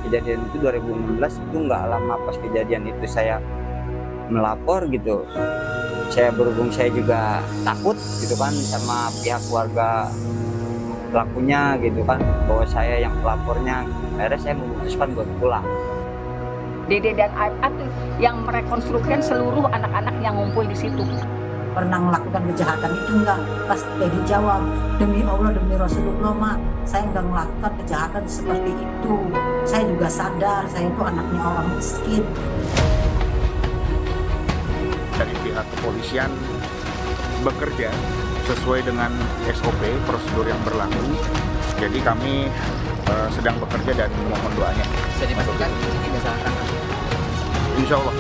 kejadian itu 2016 itu nggak lama pas kejadian itu saya melapor gitu. Saya berhubung saya juga takut gitu kan sama pihak keluarga pelakunya gitu kan, bahwa saya yang pelapornya. Akhirnya saya memutuskan buat pulang. Dede dan AFA tuh yang merekonstruksikan seluruh anak-anak yang ngumpul di situ. Pernah melakukan kejahatan itu enggak? Pas Dedi jawab, demi Allah, demi Rasulullah, Mak, saya enggak melakukan kejahatan seperti itu. Saya juga sadar, saya itu anaknya orang miskin. Dari pihak kepolisian bekerja sesuai dengan SOP, prosedur yang berlaku. Jadi kami sedang bekerja dan mohon doanya. Bisa dipastikan ini kesalahan? Insya Allah.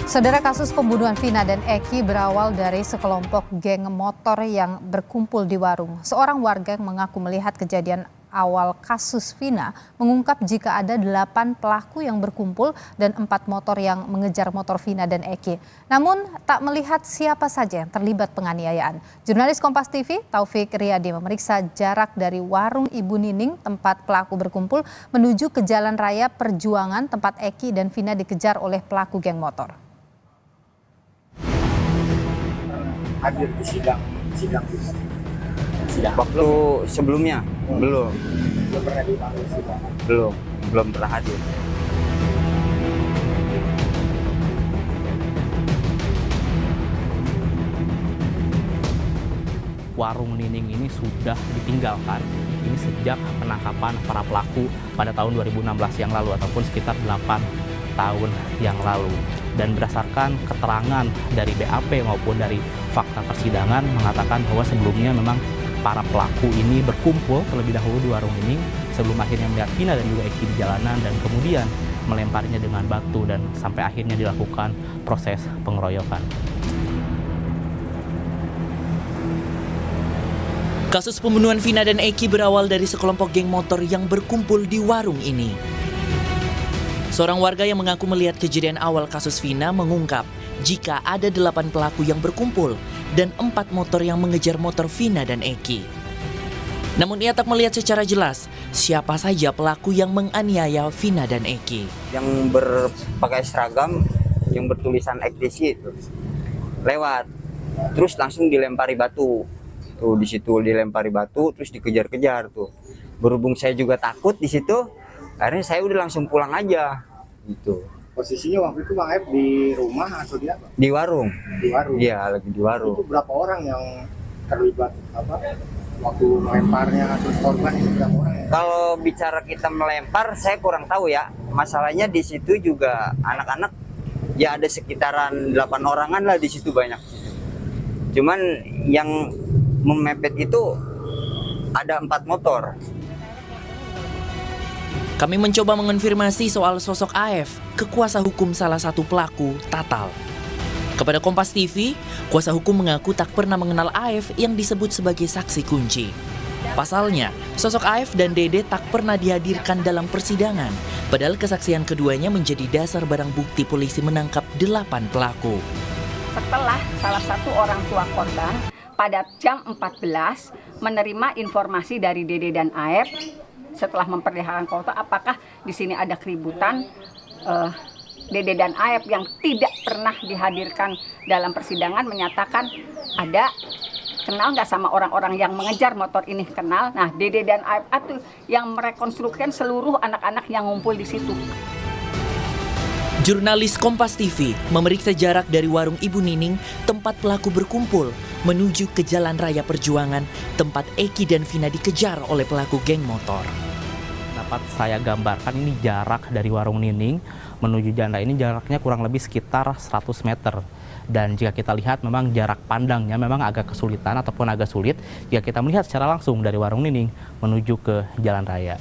Saudara, kasus pembunuhan Vina dan Eki berawal dari sekelompok geng motor yang berkumpul di warung. Seorang warga yang mengaku melihat kejadian awal kasus Vina mengungkap jika ada 8 pelaku yang berkumpul dan 4 motor yang mengejar motor Vina dan Eki. Namun tak melihat siapa saja yang terlibat penganiayaan. Jurnalis Kompas TV Taufik Riyadi memeriksa jarak dari warung Ibu Nining tempat pelaku berkumpul menuju ke Jalan Raya Perjuangan tempat Eki dan Vina dikejar oleh pelaku geng motor. Hadir di sidang Waktu sebelumnya belum pernah dipanggil sidang. belum pernah hadir. Warung Nining ini sudah ditinggalkan ini sejak penangkapan para pelaku pada tahun 2016 yang lalu ataupun sekitar 8 tahun yang lalu. Dan berdasarkan keterangan dari BAP maupun dari fakta persidangan mengatakan bahwa sebelumnya memang para pelaku ini berkumpul terlebih dahulu di warung Nining sebelum akhirnya melihat Vina dan juga Eki di jalanan dan kemudian melemparnya dengan batu dan sampai akhirnya dilakukan proses pengeroyokan. Kasus pembunuhan Vina dan Eki berawal dari sekelompok geng motor yang berkumpul di warung ini. Seorang warga yang mengaku melihat kejadian awal kasus Vina mengungkap jika ada 8 pelaku yang berkumpul dan 4 motor yang mengejar motor Vina dan Eki. Namun ia tak melihat secara jelas siapa saja pelaku yang menganiaya Vina dan Eki. Yang berpakai seragam yang bertulisan ekstisi itu lewat, terus langsung dilempari batu. Tuh di situ dilempari batu, terus dikejar-kejar tuh. Berhubung saya juga takut di situ, akhirnya saya udah langsung pulang aja gitu. Posisinya waktu itu Bang Aib di rumah atau di apa? Di warung. Di warung. Iya, lagi di warung. Itu berapa orang yang terlibat waktu melemparnya, terus korban itu berapa orang ya? Kalau bicara kita melempar, saya kurang tahu ya. Masalahnya di situ juga anak-anak ya ada sekitaran 8 orangan lah di situ banyak. Cuman yang memepet itu ada 4 motor. Kami mencoba mengonfirmasi soal sosok AF ke kuasa hukum salah satu pelaku, Tatal. Kepada Kompas TV, kuasa hukum mengaku tak pernah mengenal AF yang disebut sebagai saksi kunci. Pasalnya, sosok AF dan Dede tak pernah dihadirkan dalam persidangan, padahal kesaksian keduanya menjadi dasar barang bukti polisi menangkap 8 pelaku. Setelah salah satu orang tua korban pada jam 14 menerima informasi dari Dede dan AF setelah memperlihatkan foto apakah di sini ada keributan, Dede dan AF yang tidak pernah dihadirkan dalam persidangan menyatakan ada, kenal nggak sama orang-orang yang mengejar motor ini, kenal. Nah, Dede dan AF itu yang merekonstruksikan seluruh anak-anak yang ngumpul di situ. Jurnalis Kompas TV memeriksa jarak dari warung Ibu Nining tempat pelaku berkumpul menuju ke Jalan Raya Perjuangan tempat Eki dan Vina dikejar oleh pelaku geng motor. Dapat saya gambarkan ini jarak dari warung Nining menuju jalan raya ini jaraknya kurang lebih sekitar 100 meter. Dan jika kita lihat memang jarak pandangnya memang agak kesulitan ataupun agak sulit jika kita melihat secara langsung dari warung Nining menuju ke jalan raya.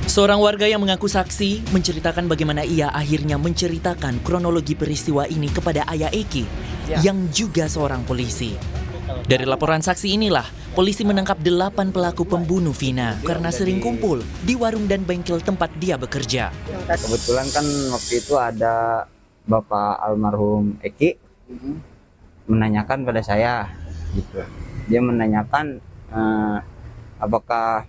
Seorang warga yang mengaku saksi menceritakan bagaimana ia akhirnya menceritakan kronologi peristiwa ini kepada ayah Eki yang juga seorang polisi. Dari laporan saksi inilah, polisi menangkap 8 pelaku pembunuh Vina karena sering kumpul di warung dan bengkel tempat dia bekerja. Kebetulan kan waktu itu ada Bapak almarhum Eki, menanyakan pada saya gitu. Dia menanyakan apakah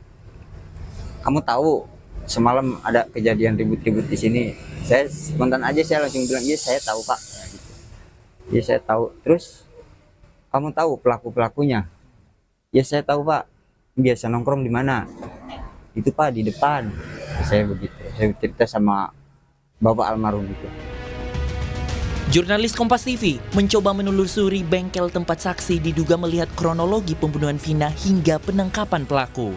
kamu tahu semalam ada kejadian ribut-ribut di sini. Saya spontan aja saya langsung bilang, iya saya tahu Pak. Gitu. Iya saya tahu. Terus kamu tahu pelaku-pelakunya? Ya saya tahu Pak. Biasa nongkrong di mana? Itu Pak di depan. Saya begitu. Saya cerita sama bapak almarhum itu. Jurnalis Kompas TV mencoba menelusuri bengkel tempat saksi diduga melihat kronologi pembunuhan Vina hingga penangkapan pelaku.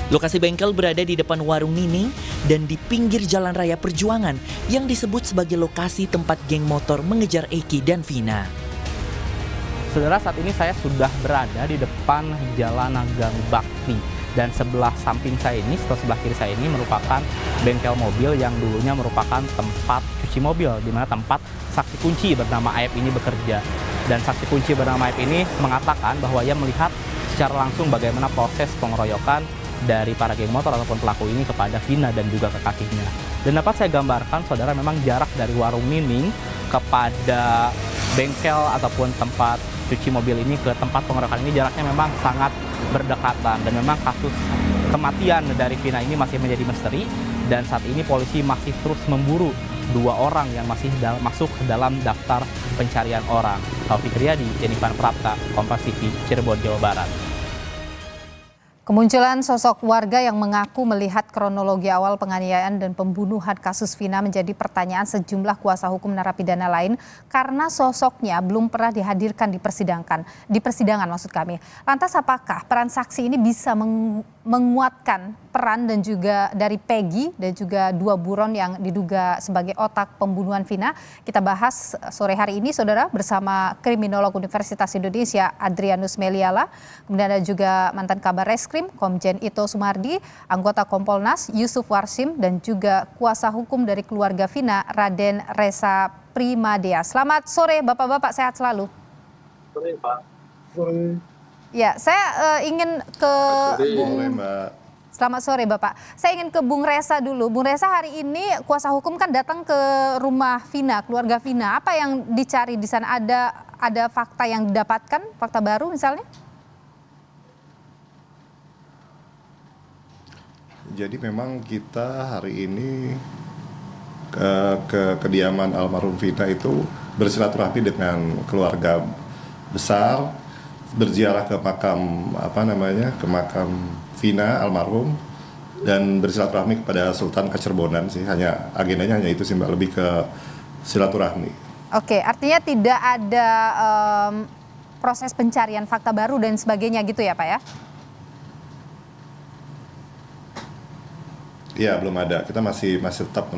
Lokasi bengkel berada di depan warung Nining dan di pinggir Jalan Raya Perjuangan yang disebut sebagai lokasi tempat geng motor mengejar Eki dan Vina. Saudara, saat ini saya sudah berada di depan Jalan Gang Bakti. Dan sebelah samping saya ini, sebelah kiri saya ini merupakan bengkel mobil yang dulunya merupakan tempat cuci mobil, di mana tempat saksi kunci bernama Aep ini bekerja. Dan saksi kunci bernama Aep ini mengatakan bahwa ia melihat secara langsung bagaimana proses pengeroyokan dari para geng motor ataupun pelaku ini kepada Vina dan juga kekasihnya. Dan dapat saya gambarkan, saudara, memang jarak dari warung Nining kepada bengkel ataupun tempat cuci mobil ini ke tempat pengeroyokan ini jaraknya memang sangat berdekatan, dan memang kasus kematian dari Vina ini masih menjadi misteri, dan saat ini polisi masih terus memburu 2 orang yang masih masuk dalam daftar pencarian orang. Taufik Riyadi, Jennifer Prapta, Kompas TV, Cirebon, Jawa Barat. Kemunculan sosok warga yang mengaku melihat kronologi awal penganiayaan dan pembunuhan kasus Vina menjadi pertanyaan sejumlah kuasa hukum narapidana lain karena sosoknya belum pernah dihadirkan di persidangan maksud kami. Lantas apakah peran saksi ini bisa menguatkan peran dan juga dari Peggy dan juga 2 buron yang diduga sebagai otak pembunuhan Vina? Kita bahas sore hari ini, saudara, bersama kriminolog Universitas Indonesia Adrianus Meliala, kemudian ada juga mantan Kabar Reskrim Komjen Ito Sumardi, anggota Kompolnas Yusuf Warsim, dan juga kuasa hukum dari keluarga Vina Raden Resa Primadea. Selamat sore Bapak-bapak, sehat selalu. Sore Pak. Sore. Ya, saya ingin ke Sore Mbak. Selamat sore Bapak. Saya ingin ke Bung Resa dulu. Bung Resa, hari ini kuasa hukum kan datang ke rumah Vina, keluarga Vina. Apa yang dicari di sana? Ada fakta yang didapatkan, fakta baru misalnya? Jadi memang kita hari ini ke kediaman almarhum Vina itu bersilaturahmi dengan keluarga besar, berziarah ke makam ke makam Vina almarhum, dan bersilaturahmi kepada Sultan Kacerbonan sih. Agendanya hanya itu sih Mbak, lebih ke silaturahmi. Oke, artinya tidak ada proses pencarian fakta baru dan sebagainya gitu ya Pak ya? Iya, belum ada. Kita masih tetap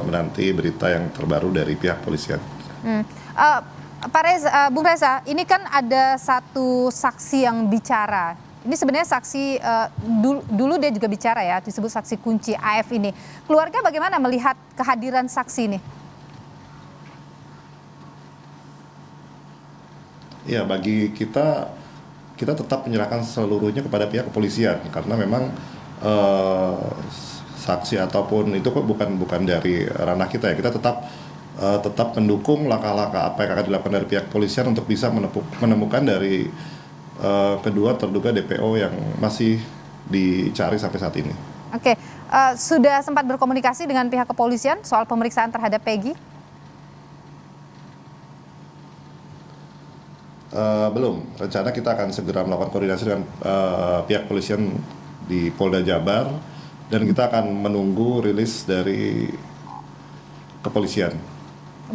menanti berita yang terbaru dari pihak polisian. Pak Reza, Bung Reza, ini kan ada satu saksi yang bicara. Ini sebenarnya saksi dulu dia juga bicara ya, disebut saksi kunci AF ini. Keluarga bagaimana melihat kehadiran saksi ini? Ya, bagi kita tetap menyerahkan seluruhnya kepada pihak kepolisian karena memang saksi ataupun itu kok bukan dari ranah kita ya. Kita tetap mendukung langkah-langkah apa yang akan dilakukan dari pihak kepolisian untuk bisa menemukan dari kedua terduga DPO yang masih dicari sampai saat ini. Oke, sudah sempat berkomunikasi dengan pihak kepolisian soal pemeriksaan terhadap Peggy? Belum. Rencana kita akan segera melakukan koordinasi dengan pihak kepolisian di Polda Jabar, dan kita akan menunggu rilis dari kepolisian.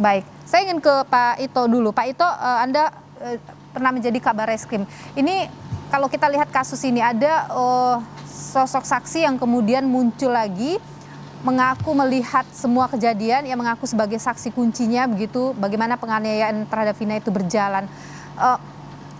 Baik, saya ingin ke Pak Ito dulu. Pak Ito, Anda pernah menjadi Kabar Reskrim. Ini kalau kita lihat kasus ini ada sosok saksi yang kemudian muncul lagi, mengaku melihat semua kejadian, yang mengaku sebagai saksi kuncinya begitu, bagaimana penganiayaan terhadap Vina itu berjalan.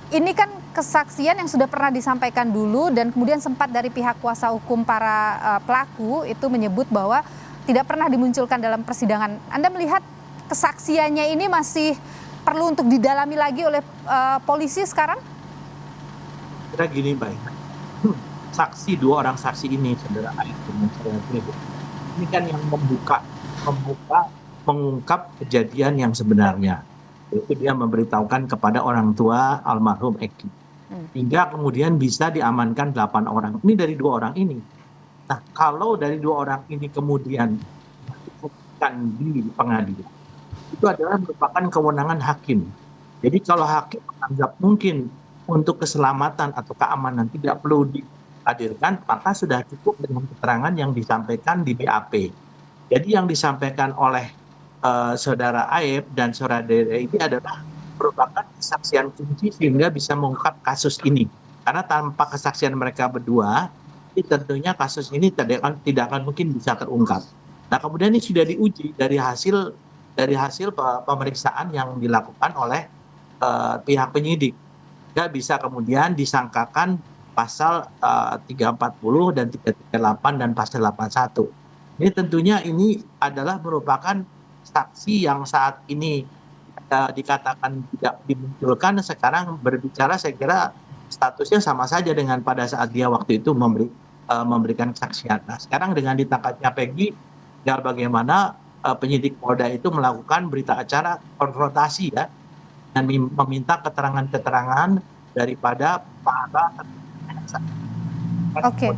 Ini kan kesaksian yang sudah pernah disampaikan dulu dan kemudian sempat dari pihak kuasa hukum para pelaku itu menyebut bahwa tidak pernah dimunculkan dalam persidangan. Anda melihat kesaksiannya ini masih perlu untuk didalami lagi oleh polisi sekarang? Kira gini Mbak, saksi 2 orang saksi ini, saudara Aep ini kan yang mengungkap kejadian yang sebenarnya. Itu dia memberitahukan kepada orang tua almarhum Eki. Hingga kemudian bisa diamankan 8 orang. Ini dari 2 orang ini. Nah, kalau dari 2 orang ini kemudian dibuktikan di pengadilan, itu adalah merupakan kewenangan hakim. Jadi kalau hakim menganggap mungkin untuk keselamatan atau keamanan tidak perlu dihadirkan, maka sudah cukup dengan keterangan yang disampaikan di BAP. Jadi yang disampaikan oleh saudara Aep dan saudara Dede ini adalah merupakan kesaksian kunci sehingga bisa mengungkap kasus ini. Karena tanpa kesaksian mereka berdua, ini tentunya kasus ini tidak akan mungkin bisa terungkap. Nah, kemudian ini sudah diuji dari hasil pemeriksaan yang dilakukan oleh pihak penyidik. Tidak bisa kemudian disangkakan pasal 340 dan 338 dan pasal 81. Ini tentunya ini adalah merupakan saksi yang saat ini dikatakan tidak dimunculkan, sekarang berbicara saya kira statusnya sama saja dengan pada saat dia waktu itu memberikan kesaksian. Nah, sekarang dengan ditangkapnya Peggy, tinggal bagaimana penyidik Polda itu melakukan berita acara konfrontasi ya, dan meminta keterangan-keterangan daripada para. Oke.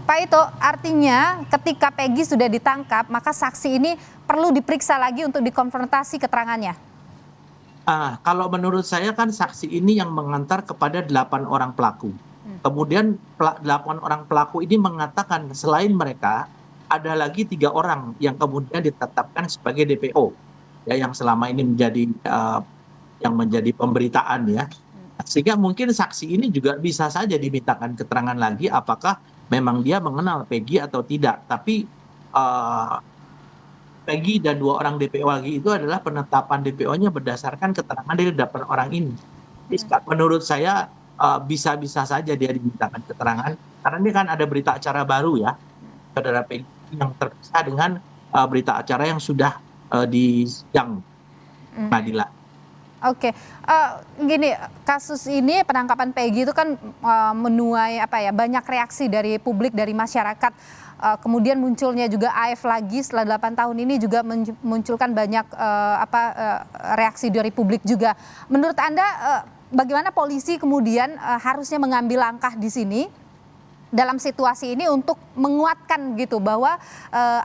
Pak Ito, artinya ketika Peggy sudah ditangkap, maka saksi ini perlu diperiksa lagi untuk dikonfrontasi keterangannya? Kalau menurut saya kan saksi ini yang mengantar kepada 8 orang pelaku. Kemudian 8 orang pelaku ini mengatakan selain mereka, ada lagi 3 orang yang kemudian ditetapkan sebagai DPO. Ya, yang selama ini yang menjadi pemberitaan ya. Sehingga mungkin saksi ini juga bisa saja dimintakan keterangan lagi apakah memang dia mengenal Peggy atau tidak. Tapi Peggy dan 2 orang DPO lagi itu adalah penetapan DPO-nya berdasarkan keterangan dari 8 orang ini. Menurut saya bisa-bisa saja dia dimintakan keterangan. Karena ini kan ada berita acara baru ya, saudara Peggy, yang terpisah dengan berita acara yang sudah di sidang pengadilan. Oke, gini, kasus ini penangkapan Peggy itu kan menuai banyak reaksi dari publik, dari masyarakat. Kemudian munculnya juga AF lagi setelah 8 tahun ini juga memunculkan banyak reaksi dari publik juga. Menurut Anda bagaimana polisi kemudian harusnya mengambil langkah di sini dalam situasi ini untuk menguatkan gitu bahwa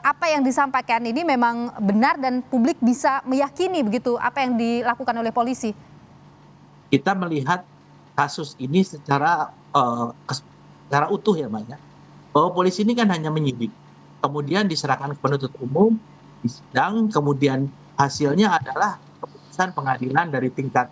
apa yang disampaikan ini memang benar dan publik bisa meyakini begitu apa yang dilakukan oleh polisi? Kita melihat kasus ini secara utuh ya Mbak ya, bahwa polisi ini kan hanya menyidik, kemudian diserahkan ke penuntut umum, disidang, kemudian hasilnya adalah keputusan pengadilan dari tingkat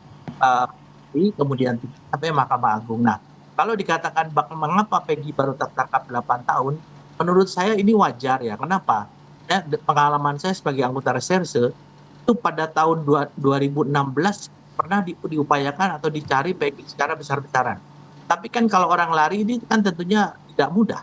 kemudian sampai Mahkamah Agung. Nah, kalau dikatakan mengapa Peggy baru tertangkap 8 tahun, menurut saya ini wajar ya. Kenapa? Ya, pengalaman saya sebagai anggota reserse, itu pada tahun 2016 pernah diupayakan atau dicari Peggy secara besar-besaran. Tapi kan kalau orang lari ini kan tentunya tidak mudah.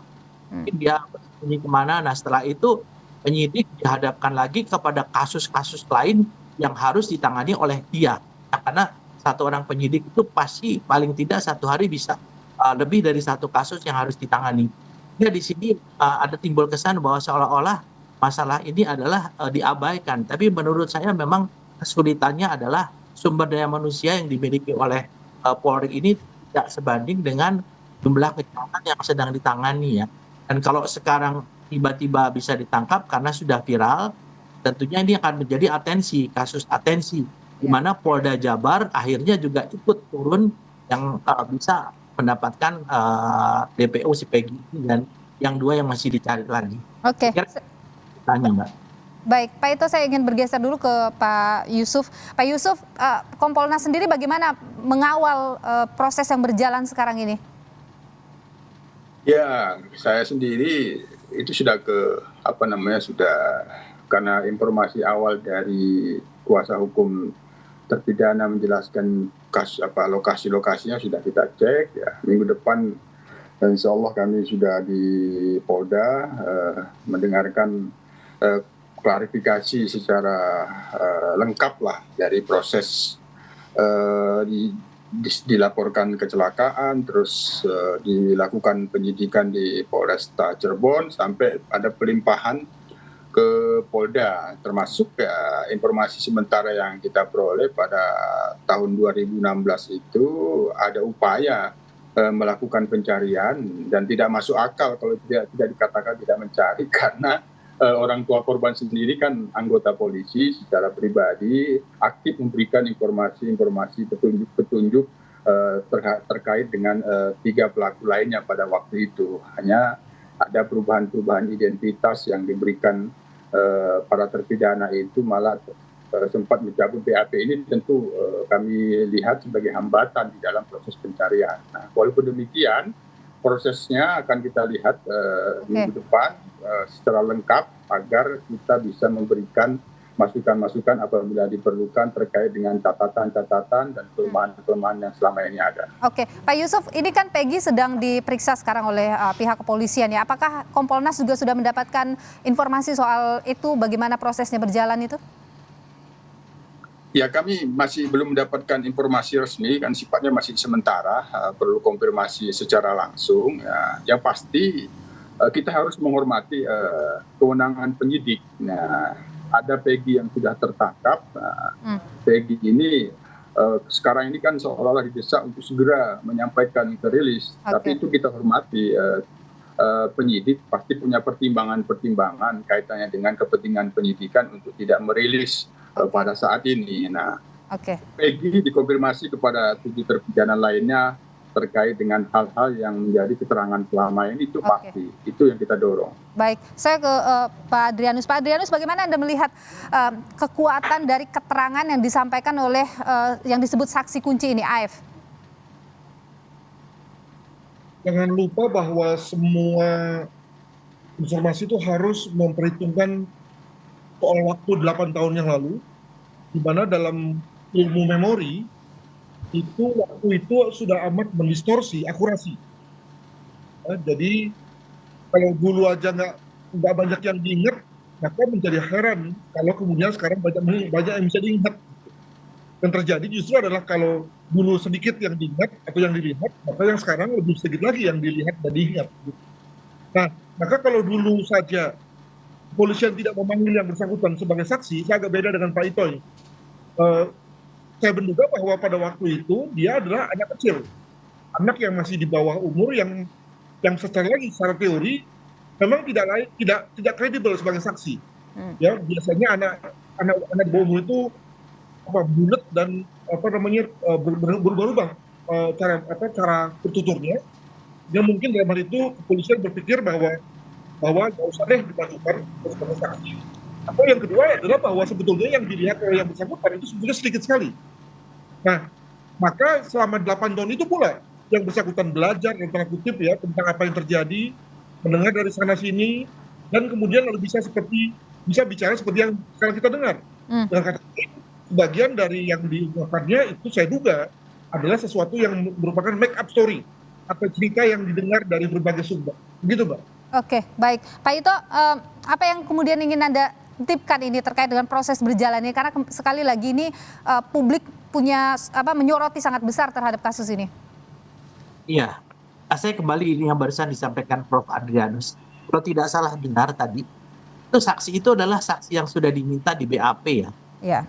Mungkin dia bersembunyi kemana. Nah, setelah itu penyidik dihadapkan lagi kepada kasus-kasus lain yang harus ditangani oleh dia. Nah, karena satu orang penyidik itu pasti paling tidak 1 hari bisa lebih dari 1 kasus yang harus ditangani. Ya, di sini ada timbul kesan bahwa seolah-olah masalah ini adalah diabaikan. Tapi menurut saya memang kesulitannya adalah sumber daya manusia yang dimiliki oleh Polri ini tidak sebanding dengan jumlah kejahatan yang sedang ditangani ya. Dan kalau sekarang tiba-tiba bisa ditangkap karena sudah viral, tentunya ini akan menjadi kasus atensi, di mana Polda Jabar akhirnya juga ikut turun yang bisa mendapatkan DPO si Peggy dan yang 2 yang masih dicari lagi. Oke. Tanya Mbak. Baik, Pak Ito, saya ingin bergeser dulu ke Pak Yusuf. Pak Yusuf, Kompolnas sendiri bagaimana mengawal proses yang berjalan sekarang ini? Ya, saya sendiri itu sudah sudah karena informasi awal dari kuasa hukum terpidana menjelaskan lokasi-lokasinya sudah kita cek ya. Minggu depan insya Allah kami sudah di Polda mendengarkan klarifikasi secara lengkap lah dari proses dilaporkan kecelakaan, terus dilakukan penyidikan di Polresta Cirebon sampai ada pelimpahan ke ke Polda, termasuk informasi sementara yang kita peroleh pada tahun 2016 itu ada upaya melakukan pencarian dan tidak masuk akal kalau tidak dikatakan tidak mencari karena orang tua korban sendiri kan anggota polisi secara pribadi aktif memberikan informasi petunjuk terkait dengan 3 pelaku lainnya pada waktu itu. Hanya ada perubahan identitas yang diberikan para terpidana itu malah sempat mencabut BAP. Ini tentu kami lihat sebagai hambatan di dalam proses pencarian. Nah, walaupun demikian, prosesnya akan kita lihat minggu depan secara lengkap agar kita bisa memberikan masukan-masukan apabila diperlukan terkait dengan catatan-catatan dan kelemahan-kelemahan yang selama ini ada. Oke, Pak Yusuf, ini kan Peggy sedang diperiksa sekarang oleh pihak kepolisian ya. Apakah Kompolnas juga sudah mendapatkan informasi soal itu, bagaimana prosesnya berjalan itu? Ya, kami masih belum mendapatkan informasi resmi, kan sifatnya masih sementara, perlu konfirmasi secara langsung. Ya, yang pasti kita harus menghormati kewenangan penyidik. Nah, ada Peggy yang sudah tertangkap. Peggy ini sekarang ini kan seolah-olah didesak untuk segera menyampaikan rilis. Tapi itu kita hormati. Penyidik pasti punya pertimbangan kaitannya dengan kepentingan penyidikan untuk tidak merilis pada saat ini. Nah, Peggy dikonfirmasi kepada 7 terpidana lainnya terkait dengan hal-hal yang menjadi keterangan selama ini itu pasti. Itu yang kita dorong. Baik, saya ke Pak Adrianus. Pak Adrianus, bagaimana Anda melihat kekuatan dari keterangan yang disampaikan oleh yang disebut saksi kunci ini, AF? Jangan lupa bahwa semua informasi itu harus memperhitungkan soal waktu 8 tahun yang lalu, di mana dalam ilmu memori, itu waktu itu sudah amat mendistorsi akurasi. Jadi kalau dulu aja nggak banyak yang diingat, maka menjadi heran kalau kemudian sekarang banyak yang bisa diingat. Yang terjadi justru adalah kalau dulu sedikit yang diingat atau yang dilihat, maka yang sekarang lebih sedikit lagi yang dilihat dan diingat. Nah, maka kalau dulu saja kepolisian tidak memanggil yang bersangkutan sebagai saksi, saya agak beda dengan Pak Itoy. Saya menduga bahwa pada waktu itu dia adalah anak kecil, anak yang masih di bawah umur yang secara teori memang tidak kredibel sebagai saksi. Ya, biasanya anak di bawah umur itu bulat dan berubah-ubah cara bertuturnya. Yang mungkin dalam hal itu kepolisian berpikir bahwa nggak usah deh dimasukkan sebagai saksi. Atau yang kedua adalah bahwa sebetulnya yang dilihat oleh yang bersangkutan itu sebetulnya sedikit sekali. Nah, maka selama 8 tahun itu pula yang bersangkutan belajar tentang kutip ya tentang apa yang terjadi, mendengar dari sana sini, dan kemudian lalu bisa bicara seperti yang sekarang kita dengar. Dengan kata lain, sebagian dari yang diungkapkannya itu saya duga adalah sesuatu yang merupakan make up story atau cerita yang didengar dari berbagai sumber. Begitu, Mbak. Oke, baik. Pak Ito, apa yang kemudian ingin Anda tipkan ini terkait dengan proses berjalannya? Karena sekali lagi ini publik punya menyoroti sangat besar terhadap kasus ini. Iya, saya kembali ini yang barusan disampaikan Prof. Adrianus. Kalau tidak salah dengar tadi, itu saksi itu adalah saksi yang sudah diminta di BAP ya. Iya.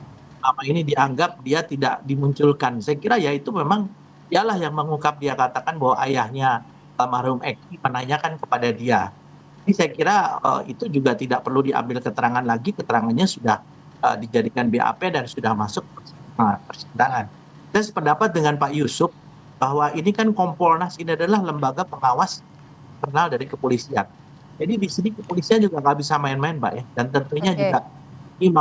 Selama ini dianggap dia tidak dimunculkan. Saya kira ya itu memang dialah yang mengungkap, dia katakan bahwa ayahnya almarhum Eki menanyakan kepada dia. Jadi saya kira itu juga tidak perlu diambil keterangan lagi, keterangannya sudah dijadikan BAP dan sudah masuk persidangan. Saya sependapat dengan Pak Yusuf bahwa ini kan Kompolnas ini adalah lembaga pengawas internal dari kepolisian. Jadi di sini kepolisian juga nggak bisa main-main, Mbak ya. Dan tentunya juga ini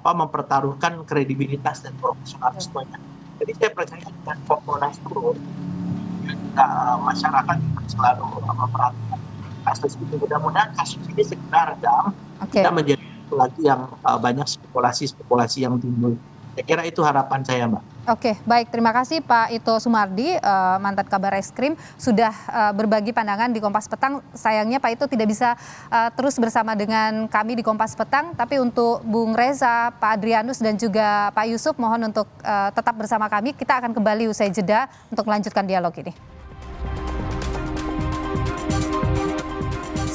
mempertaruhkan kredibilitas dan profesionalismenya. Jadi saya percaya dengan Kompolnas turun, masyarakat selalu memperhatikan kasus ini. Mudah-mudahan kasus ini segera redam, tidak menjadi lagi yang banyak spekulasi yang timbul. Saya kira itu harapan saya, Mbak. Oke, baik. Terima kasih Pak Ito Sumardi, mantan Kabar Reskrim, sudah berbagi pandangan di Kompas Petang. Sayangnya Pak Ito tidak bisa terus bersama dengan kami di Kompas Petang, tapi untuk Bung Reza, Pak Adrianus, dan juga Pak Yusuf, mohon untuk tetap bersama kami. Kita akan kembali usai jeda untuk melanjutkan dialog ini.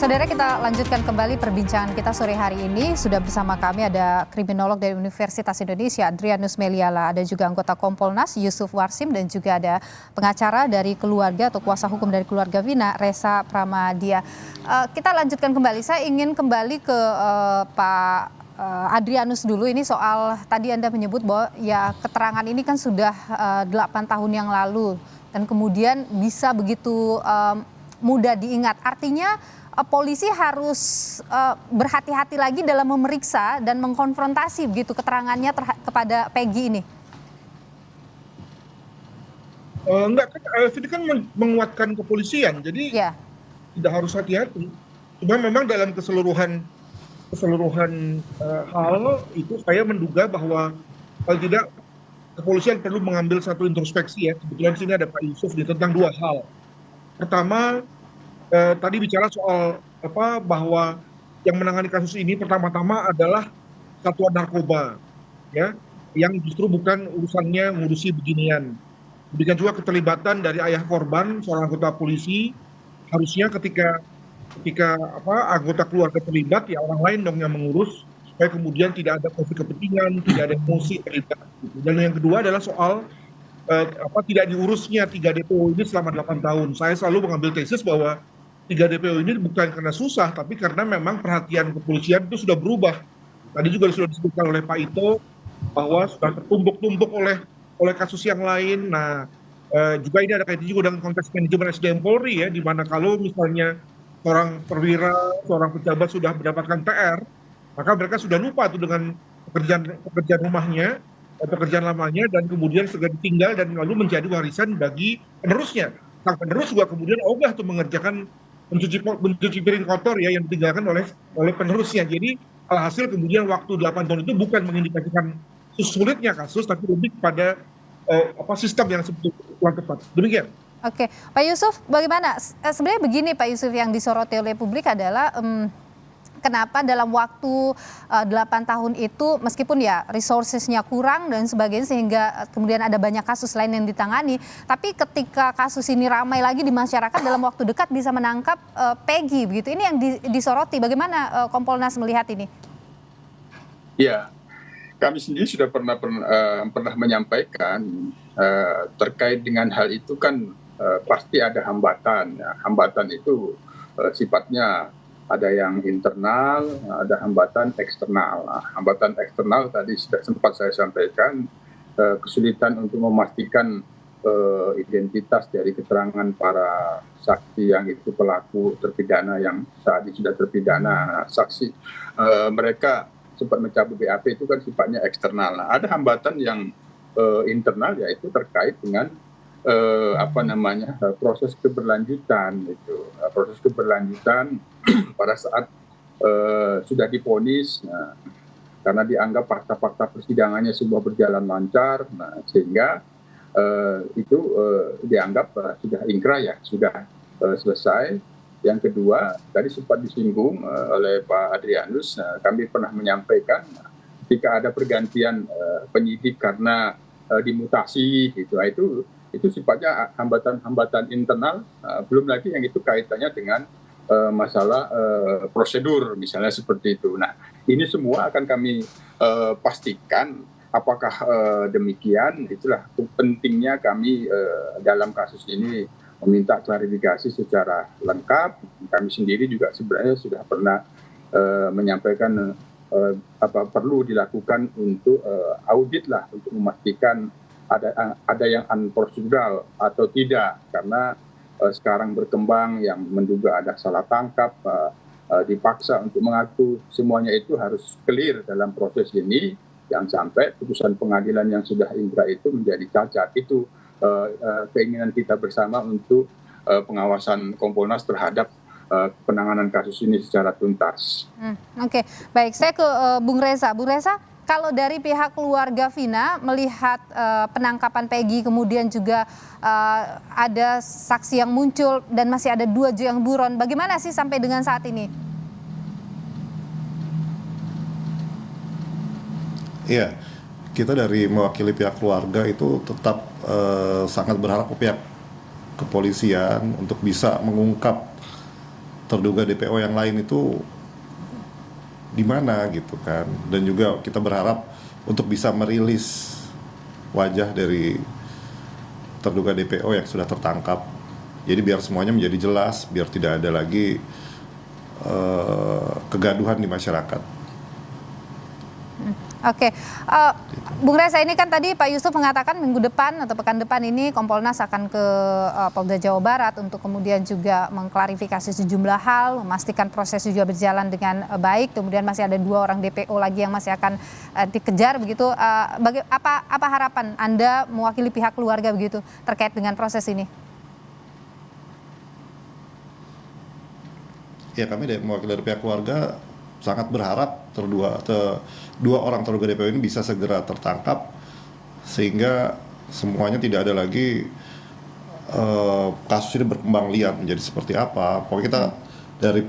saudara, kita lanjutkan kembali perbincangan kita sore hari ini. Sudah bersama kami ada kriminolog dari Universitas Indonesia, Adrianus Meliala. Ada juga anggota Kompolnas, Yusuf Warsim. Dan juga ada pengacara dari keluarga atau kuasa hukum dari keluarga Vina, Reza Pramadia. Kita lanjutkan kembali. Saya ingin kembali ke Pak Adrianus dulu. Ini soal tadi Anda menyebut bahwa ya keterangan ini kan sudah 8 tahun yang lalu. Dan kemudian bisa begitu mudah diingat. Artinya polisi harus berhati-hati lagi dalam memeriksa dan mengkonfrontasi begitu keterangannya kepada Peggy ini. Enggak, kan AFV kan menguatkan kepolisian, jadi tidak harus hati-hati. Cuma memang dalam keseluruhan hal itu saya menduga bahwa kalau tidak kepolisian perlu mengambil satu introspeksi ya. Kebetulan sini ada Pak Yusuf tentang dua hal. Pertama, tadi bicara soal bahwa yang menangani kasus ini pertama-tama adalah satuan narkoba, ya, yang justru bukan urusannya ngurusi beginian. Demikian juga keterlibatan dari ayah korban, seorang anggota polisi. Harusnya ketika anggota keluarga terlibat, ya orang lain dong yang mengurus, supaya kemudian tidak ada konflik kepentingan, tidak ada emosi terlibat. Dan yang kedua adalah soal tidak diurusnya 3 DPO ini selama 8 tahun. Saya selalu mengambil tesis bahwa 3 DPO ini bukan karena susah, tapi karena memang perhatian kepolisian itu sudah berubah. Tadi juga sudah disebutkan oleh Pak Ito bahwa sudah tertumpuk-tumpuk oleh kasus yang lain. Nah, juga ini ada kaitannya juga dengan konteks manajemen SDM Polri ya, di mana kalau misalnya seorang perwira, seorang pejabat sudah mendapatkan PR, maka mereka sudah lupa tuh dengan pekerjaan rumahnya, pekerjaan lamanya, dan kemudian segera ditinggal dan lalu menjadi warisan bagi penerusnya. Sang penerus juga kemudian ogah tuh mengerjakan mencuci piring kotor ya yang ditinggalkan oleh penerusnya. Jadi alhasil kemudian waktu 8 tahun itu bukan mengindikasikan sulitnya kasus, tapi lebih pada sistem yang sebetulnya kurang tepat. Demikian. Oke, Pak Yusuf, bagaimana? Sebenarnya begini Pak Yusuf, yang disoroti oleh publik adalah kenapa dalam waktu 8 tahun itu meskipun ya resourcesnya kurang dan sebagainya sehingga kemudian ada banyak kasus lain yang ditangani, tapi ketika kasus ini ramai lagi di masyarakat dalam waktu dekat bisa menangkap Peggy begitu. Ini yang disoroti. Bagaimana Kompolnas melihat ini? Ya, kami sendiri sudah pernah menyampaikan terkait dengan hal itu kan pasti ada hambatan. Ya. Hambatan itu sifatnya ada yang internal, ada hambatan eksternal. Nah, hambatan eksternal tadi sudah sempat saya sampaikan, kesulitan untuk memastikan identitas dari keterangan para saksi yang itu pelaku terpidana yang saat ini sudah terpidana. Saksi mereka sempat mencabut BAP itu kan sifatnya eksternal. Nah, ada hambatan yang internal, yaitu terkait dengan proses keberlanjutan itu. Proses keberlanjutan pada saat sudah divonis, karena dianggap fakta-fakta persidangannya semua berjalan lancar, sehingga itu dianggap sudah ingkrah ya, sudah selesai. Yang kedua, tadi sempat disinggung oleh Pak Adrianus, kami pernah menyampaikan jika ada pergantian penyidik karena dimutasi gitu, itu sifatnya hambatan internal, belum lagi yang itu kaitannya dengan masalah prosedur misalnya seperti itu. Nah, ini semua akan kami pastikan apakah demikian. Itulah pentingnya kami dalam kasus ini meminta klarifikasi secara lengkap. Kami sendiri juga sebenarnya sudah pernah menyampaikan perlu dilakukan untuk audit lah, untuk memastikan ada yang unprocedural atau tidak, karena sekarang berkembang yang menduga ada salah tangkap, dipaksa untuk mengaku, semuanya itu harus clear dalam proses ini, jangan sampai putusan pengadilan yang sudah ingkrah itu menjadi cacat. Itu keinginan kita bersama untuk pengawasan Kompolnas terhadap penanganan kasus ini secara tuntas. Oke, baik, saya ke Bung Reza. Bung Reza, kalau dari pihak keluarga Vina melihat penangkapan Peggy, kemudian juga ada saksi yang muncul dan masih ada 2 yang buron, bagaimana sih sampai dengan saat ini? Iya, kita dari mewakili pihak keluarga itu tetap sangat berharap ke pihak kepolisian untuk bisa mengungkap terduga DPO yang lain itu di mana gitu kan. Dan juga kita berharap untuk bisa merilis wajah dari terduga DPO yang sudah tertangkap. Jadi biar semuanya menjadi jelas, biar tidak ada lagi kegaduhan di masyarakat. Oke, Bung Reza, ini kan tadi Pak Yusuf mengatakan minggu depan atau pekan depan ini Kompolnas akan ke Polda Jawa Barat untuk kemudian juga mengklarifikasi sejumlah hal, memastikan proses juga berjalan dengan baik. Kemudian masih ada 2 orang DPO lagi yang masih akan dikejar begitu. Apa harapan Anda mewakili pihak keluarga begitu terkait dengan proses ini? Ya, kami mewakili dari pihak keluarga sangat berharap dua orang terduga DPO ini bisa segera tertangkap sehingga semuanya tidak ada lagi kasus ini berkembang liar menjadi seperti apa. Pokoknya kita dari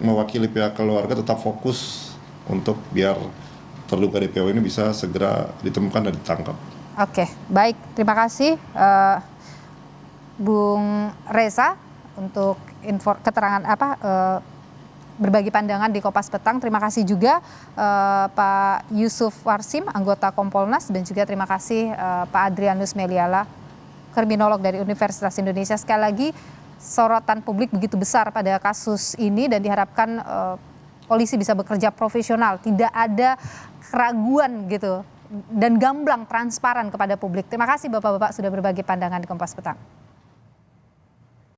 mewakili pihak keluarga tetap fokus untuk biar terduga DPO ini bisa segera ditemukan dan ditangkap. Oke, baik, terima kasih Bung Reza untuk keterangan berbagi pandangan di Kompas Petang. Terima kasih juga Pak Yusuf Warsim, anggota Kompolnas, dan juga terima kasih Pak Adrianus Meliala, kriminolog dari Universitas Indonesia. Sekali lagi, sorotan publik begitu besar pada kasus ini dan diharapkan polisi bisa bekerja profesional, tidak ada keraguan gitu, dan gamblang, transparan kepada publik. Terima kasih Bapak-Bapak sudah berbagi pandangan di Kompas Petang.